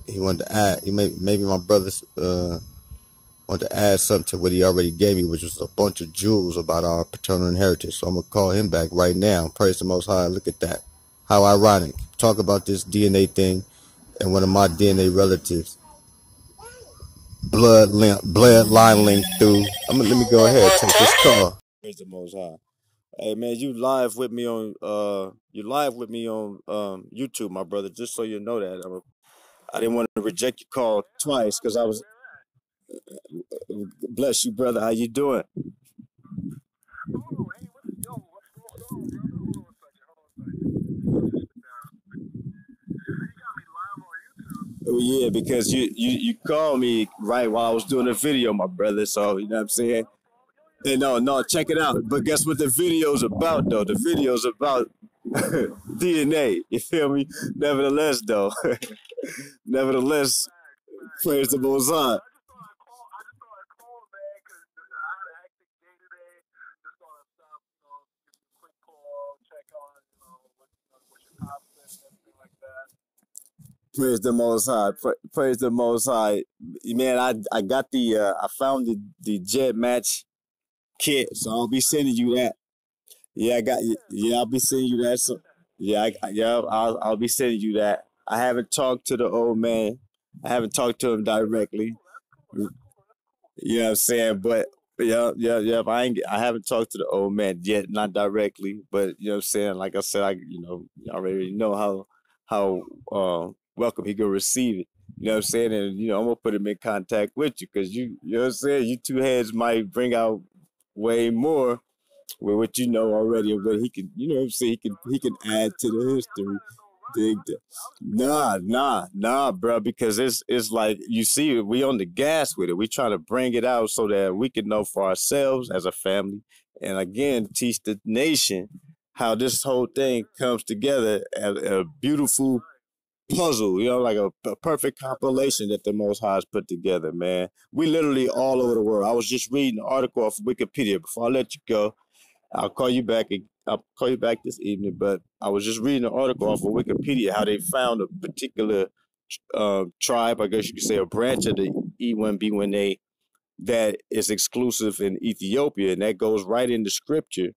to add. Maybe my brothers wanted to add something to what he already gave me, which was a bunch of jewels about our paternal inheritance. So I'm gonna call him back right now. Praise the Most High. Look at that. How ironic. Talk about this DNA thing, and one of my DNA relatives, bloodline link through. Let me go ahead and take this call. Praise the Most High. Hey man, you live with me on YouTube, my brother. Just so you know that I didn't want to reject your call twice because I was bless you, brother. How you doing? Oh yeah, because you called me right while I was doing a video, my brother. So you know what I'm saying. Hey, no, check it out. But guess what the video's about, though? The video's about DNA. You feel me? Nevertheless, though. Nevertheless, praise the Most High. Praise the Most High. Praise the Most High. Man, I got I found the jet match kit, so I'll be sending you that. Yeah, yeah, I'll be sending you that. So, yeah, I'll be sending you that. I haven't talked to the old man. I haven't talked to him directly. You know what I'm saying? But yeah. I haven't talked to the old man yet, not directly, but you know what I'm saying. Like I said, I already know how welcome he gonna receive it. You know what I'm saying? And I'm gonna put him in contact with you because you know what I'm saying. You two heads might bring out way more with what you know already, but he can, you know what I'm saying, he can add to the history. Dig that. Nah, bro, because it's like you see, we on the gas with it. We trying to bring it out so that we can know for ourselves as a family, and again teach the nation how this whole thing comes together as a beautiful puzzle. Like a perfect compilation that the Most High has put together. Man, we literally all over the world. I was just reading an article off Wikipedia before I let you go. I'll call you back. I'll call you back this evening. But I was just reading an article off of Wikipedia how they found a particular tribe, I guess you could say, a branch of the E1B1A that is exclusive in Ethiopia, and that goes right into Scripture,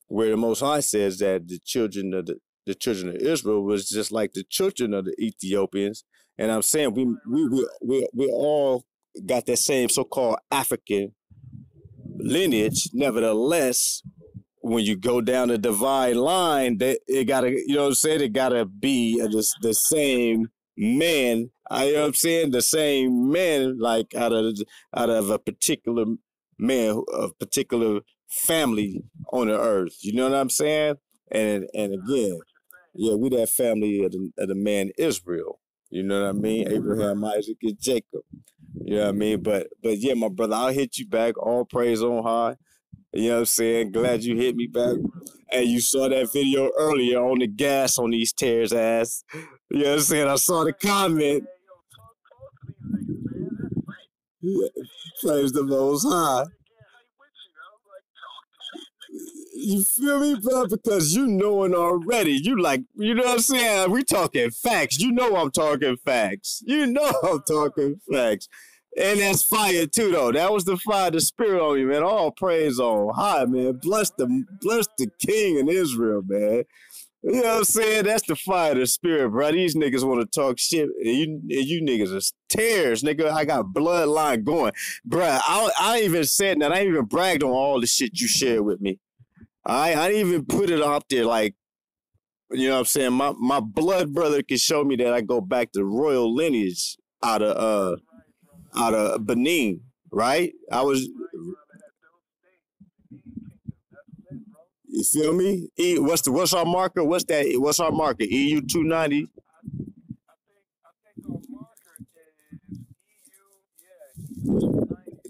where the Most High says that the children of Israel was just like the children of the Ethiopians. And I'm saying we all got that same so-called African lineage. Nevertheless, when you go down the divine line, that it gotta, you know what I'm saying? It gotta be the same man. You know what I'm saying? The same man, like out of a particular man, a particular family on the earth. You know what I'm saying? And again, yeah, we that family of the man Israel. You know what I mean? Abraham, Isaac, and Jacob. You know what I mean? But yeah, my brother, I'll hit you back. All praise on high. You know what I'm saying? Glad you hit me back. And you saw that video earlier on the gas on these tears ass. You know what I'm saying? I saw the comment. Yeah, praise the most high. You feel me, bro? Because you knowing already. You like, you know what I'm saying? We talking facts. You know I'm talking facts. You know I'm talking facts. And that's fire too, though. That was the fire, the spirit on you, man. All praise on high, man. Bless the King in Israel, man. You know what I'm saying? That's the fire of the spirit, bro. These niggas want to talk shit. And you niggas are tears, nigga. I got bloodline going. Bro, I even said that. I even bragged on all the shit you shared with me. I didn't even put it out there like, you know what I'm saying? My blood brother can show me that I go back to royal lineage out of Benin, right? I was, you feel me? What's our marker? What's that? What's our marker? EU 290.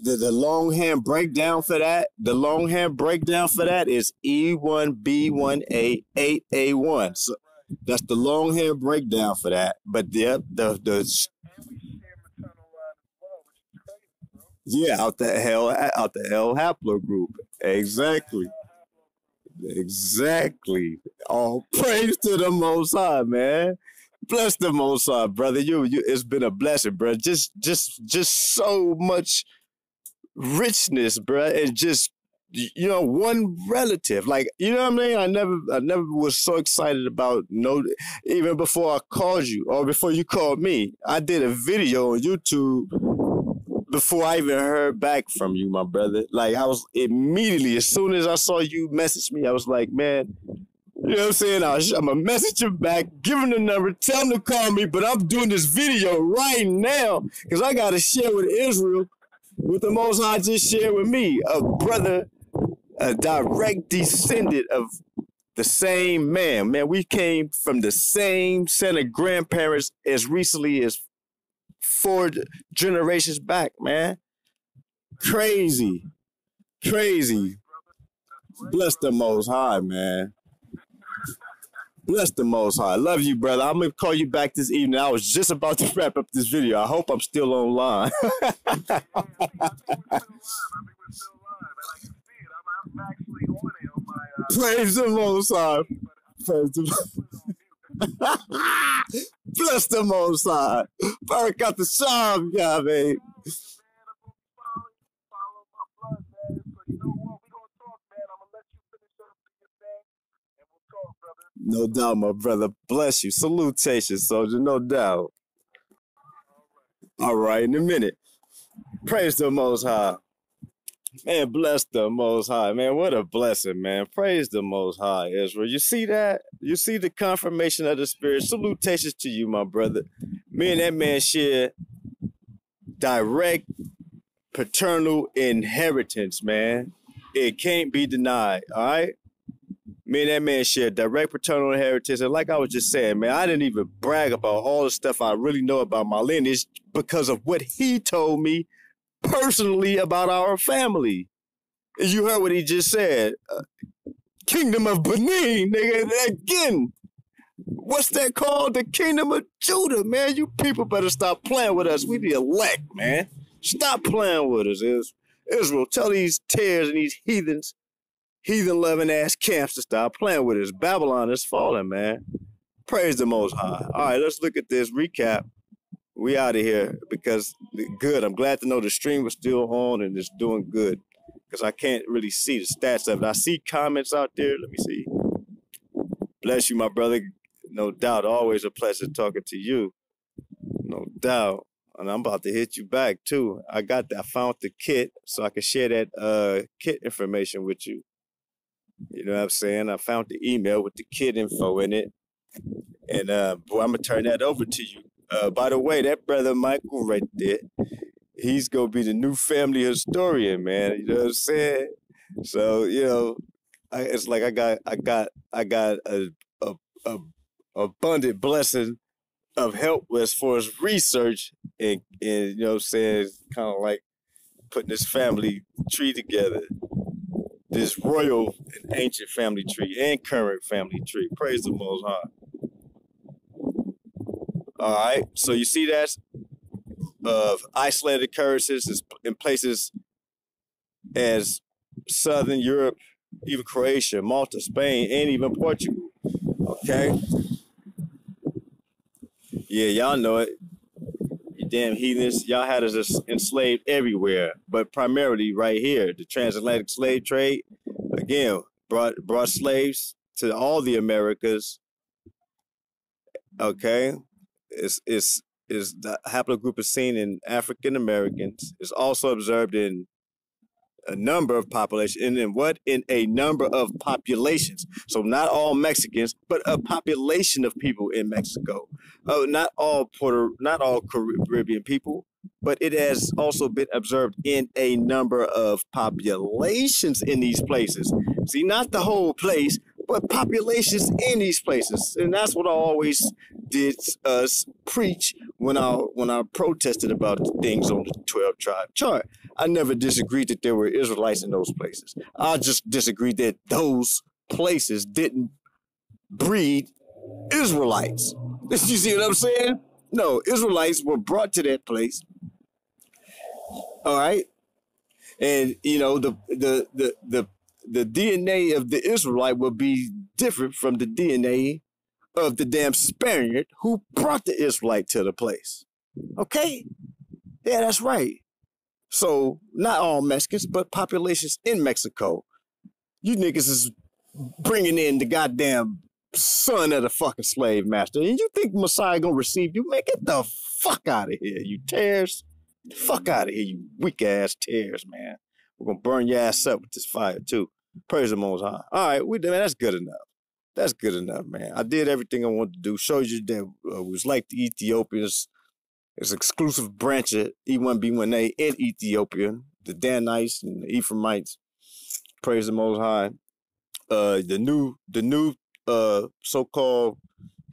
The longhand breakdown for that. The longhand breakdown for that is E1B1A8A1. So that's the longhand breakdown for that. But the yeah, out the hell haplogroup. Exactly. Exactly. All praise to the Most High, man. Bless the Most High, brother. It's been a blessing, bro. Just so much richness, bro, and just one relative. Like, you know what I mean? I never was so excited about even before I called you or before you called me. I did a video on YouTube before I even heard back from you, my brother. Like, I was immediately, as soon as I saw you message me, I was like, man, you know what I'm saying? I'm going to message him back, give him the number, tell him to call me, but I'm doing this video right now because I got to share with Israel what the Most High just shared with me. A brother, a direct descendant of the same man. Man, we came from the same set of grandparents as recently as 4 generations back, man. Crazy. Crazy. Bless the Most High, man. Bless the Most High. Love you, brother. I'm going to call you back this evening. I was just about to wrap up this video. I hope I'm still online. Praise the Most High. Praise the Bless the Most High. Got the song, yeah, man. No doubt, my brother. Bless you. Salutations, soldier. No doubt. All right, in a minute. Praise the Most High. Man, bless the Most High. Man, what a blessing, man. Praise the Most High, Israel. You see that? You see the confirmation of the Spirit. Salutations to you, my brother. Me and that man share direct paternal inheritance, man. It can't be denied, all right? Me and that man share direct paternal inheritance. And like I was just saying, man, I didn't even brag about all the stuff I really know about my lineage because of what he told me personally about our family. You heard what he just said. Kingdom of Benin, nigga. Again, what's that called? The Kingdom of Judah, man. You people better stop playing with us. We the elect, man. Stop playing with us, Israel. Tell these tares and these heathen-loving ass camps to stop playing with us. Babylon is falling, man. Praise the Most High. All right, let's look at this recap. We out of here because good. I'm glad to know the stream was still on and it's doing good because I can't really see the stats of it. I see comments out there. Let me see. Bless you, my brother. No doubt. Always a pleasure talking to you. No doubt. And I'm about to hit you back too. I found the kit so I can share that kit information with you. You know what I'm saying? I found the email with the kit info in it. And boy, I'm gonna turn that over to you. By the way, that brother Michael right there, he's gonna be the new family historian, man. You know what I'm saying? So it's like I got a, a abundant blessing of help as far as research and you know what I'm saying, kind of like putting this family tree together, this royal and ancient family tree and current family tree. Praise the Most High. All right, so you see that of isolated occurrences in places as Southern Europe, even Croatia, Malta, Spain, and even Portugal. Okay, yeah, y'all know it. You damn heathens, y'all had us enslaved everywhere, but primarily right here. The transatlantic slave trade, again, brought slaves to all the Americas. Okay, is the haplogroup is seen in African Americans. It's also observed in a number of populations, and in a number of populations. So not all Mexicans, but a population of people in Mexico. Not all Caribbean people, but it has also been observed in a number of populations in these places. See, not the whole place, but populations in these places, and that's what I always did preach when I protested about things on the 12 tribe chart. I never disagreed that there were Israelites in those places. I just disagreed that those places didn't breed Israelites. You see what I'm saying? No, Israelites were brought to that place. All right, and the DNA of the Israelite will be different from the DNA of the damn Spaniard who brought the Israelite to the place. Okay, yeah, that's right. So not all Mexicans, but populations in Mexico. You niggas is bringing in the goddamn son of the fucking slave master, and you think Messiah gonna receive you? Man, get the fuck out of here, you tares. Fuck out of here, you weak ass tares, man. We're gonna burn your ass up with this fire too. Praise the Most High. All right, man, that's good enough. That's good enough, man. I did everything I wanted to do. Showed you that it was like the Ethiopians. It's an exclusive branch of E1B1A in Ethiopia, the Danites and the Ephraimites. Praise the Most High. The new so-called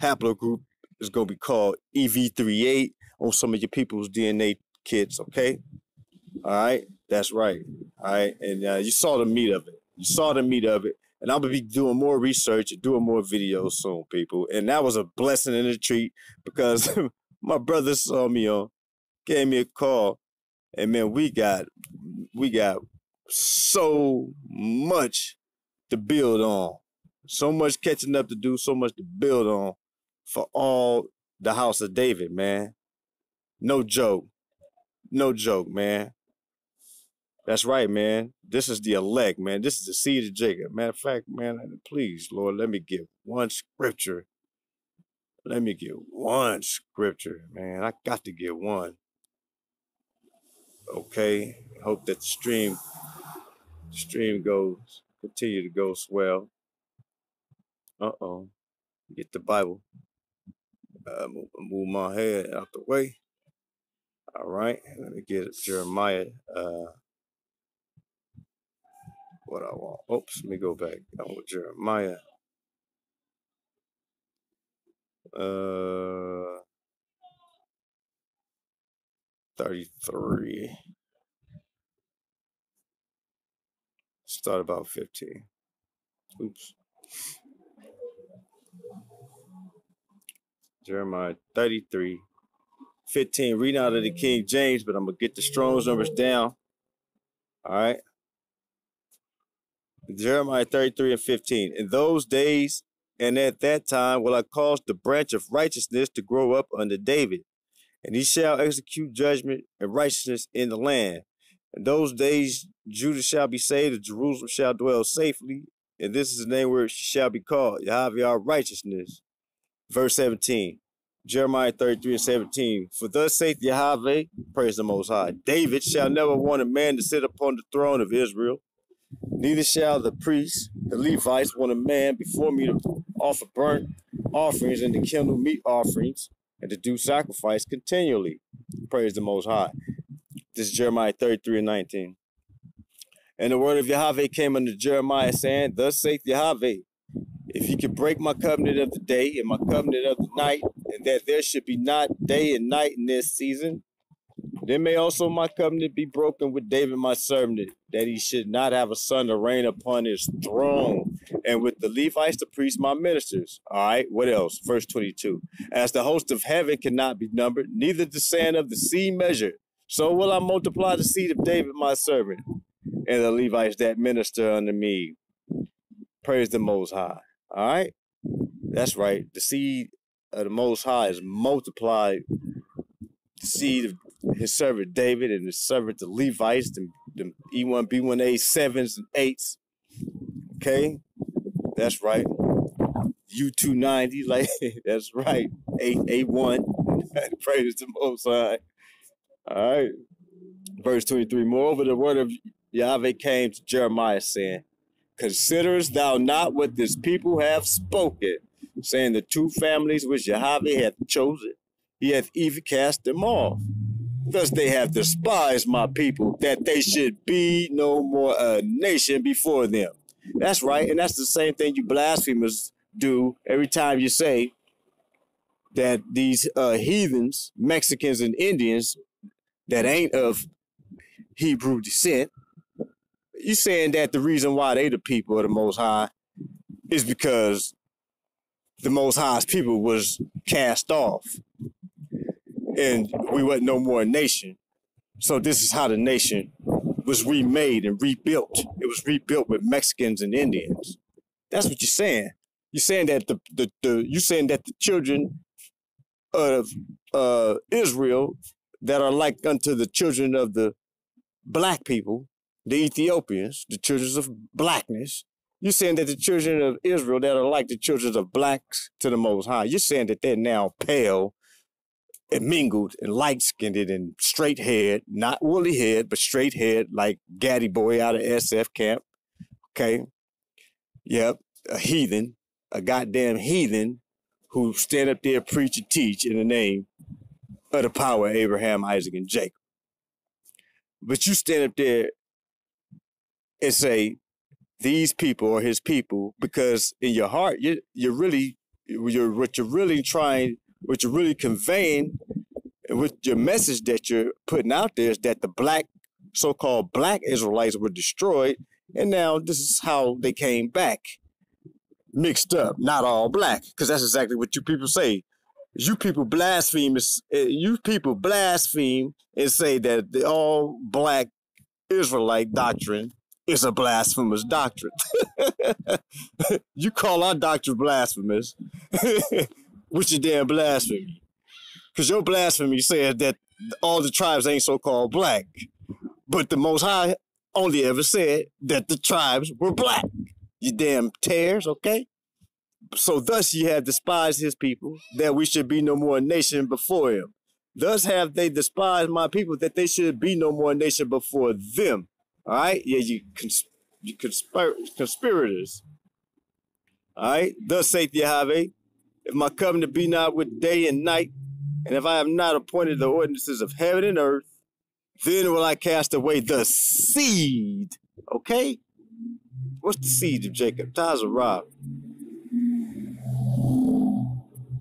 haplogroup is gonna be called EV38 on some of your people's DNA kits. Okay, all right, that's right. All right, and you saw the meat of it. You saw the meat of it. And I'm going to be doing more research and doing more videos soon, people. And that was a blessing and a treat because my brother saw me on, gave me a call, and man, we got so much to build on. So much catching up to do, so much to build on for all the house of David, man. No joke. No joke, man. That's right, man. This is the elect, man. This is the seed of Jacob. Matter of fact, man, please, Lord, let me get one scripture. Let me get one scripture, man. I got to get one. Okay. Hope that the stream continue to go swell. Get the Bible. Move my head out the way. All right. Let me get Jeremiah. What I want. Oops, let me go back. I want Jeremiah. 33. Start about 15. Oops. Jeremiah 33. 15. Reading out of the King James, but I'm going to get the Strong's numbers down. All right. Jeremiah 33 and 15. In those days and at that time will I cause the branch of righteousness to grow up unto David, and he shall execute judgment and righteousness in the land. In those days Judah shall be saved, and Jerusalem shall dwell safely, and this is the name where she shall be called, Yahweh our righteousness. Verse 17. Jeremiah 33 and 17. For thus saith Yahweh, praise the Most High, David shall never want a man to sit upon the throne of Israel, neither shall the priests, the Levites, want a man before me to offer burnt offerings and to kindle meat offerings. and to do sacrifice continually. Praise the Most High. This is Jeremiah 33:19. And the word of Yahweh came unto Jeremiah, saying, Thus saith Yahweh, if you could break my covenant of the day and my covenant of the night, and that there should be not day and night in this season, then may also my covenant be broken with David my servant, that he should not have a son to reign upon his throne, and with the Levites the priests my ministers. All right, what else? Verse 22. As the host of heaven cannot be numbered, neither the sand of the sea measured, so will I multiply the seed of David my servant, and the Levites that minister unto me. Praise the Most High. All right, that's right. The seed of the Most High is multiplied. The seed of his servant David and his servant the Levites, the E1, B1A, 7s and 8s. Okay, that's right. U290, like that's right. A1. Praise the Most High. All right. Verse 23. Moreover, the word of Yahweh came to Jeremiah, saying, Considerest thou not what this people have spoken, saying the two families which Yahweh hath chosen, he hath even cast them off. Thus they have despised my people, that they should be no more a nation before them. That's right, and that's the same thing you blasphemers do every time you say that these heathens, Mexicans and Indians that ain't of Hebrew descent, you saying that the reason why they the people of the Most High is because the Most High's people was cast off and we wasn't no more a nation. So this is how the nation was remade and rebuilt. It was rebuilt with Mexicans and Indians. That's what you're saying. You're saying that the children of Israel that are like unto the children of the black people, the Ethiopians, the children of blackness. You're saying that the children of Israel that are like the children of blacks to the Most High, you're saying that they're now pale and mingled and light-skinned and straight-haired, not woolly-haired, but straight-haired, like Gaddy Boy out of SF camp. Okay? Yep, a heathen, a goddamn heathen who stand up there, preach and teach in the name of the power of Abraham, Isaac, and Jacob. But you stand up there and say, these people are his people, because in your heart, you're really conveying, and with your message that you're putting out there, is that the so-called black Israelites were destroyed, and now this is how they came back, mixed up, not all black, because that's exactly what you people say. You people blaspheme and say that the all black Israelite doctrine is a blasphemous doctrine. You call our doctrine blasphemous, which is damn blasphemy. Because your blasphemy says that all the tribes ain't so-called black. But the Most High only ever said that the tribes were black. You damn tares, okay? So thus ye have despised his people, that we should be no more a nation before him. Thus have they despised my people, that they should be no more a nation before them. All right? Yeah, you conspirators. All right? Thus saith Yahweh, if my covenant be not with day and night, and if I have not appointed the ordinances of heaven and earth, then will I cast away the seed. Okay? What's the seed of Jacob? Tazarah.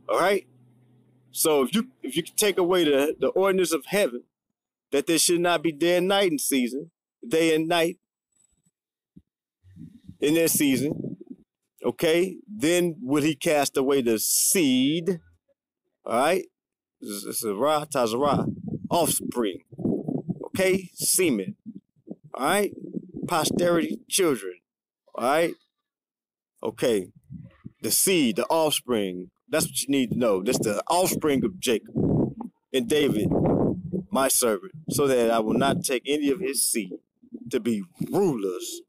All right? So if you can take away the ordinance of heaven, that there should not be day and night in season, day and night in their season, okay, then will he cast away the seed, all right? It's a ra, tazarah, offspring, okay, semen, all right, posterity, children, all right, okay, the seed, the offspring, that's what you need to know. That's the offspring of Jacob and David, my servant, so that I will not take any of his seed to be rulers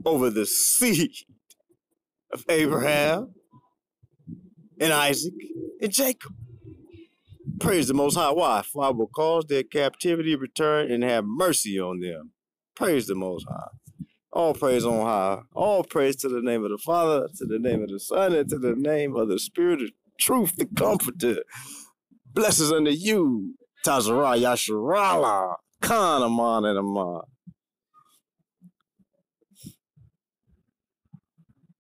over the seed of Abraham and Isaac and Jacob. Praise the Most High. Why? For I will cause their captivity to return and have mercy on them. Praise the Most High. All praise on high. All praise to the name of the Father, to the name of the Son, and to the name of the Spirit of truth, the Comforter. Blessings unto you, Tazara Yasharala, Khan Aman and Aman.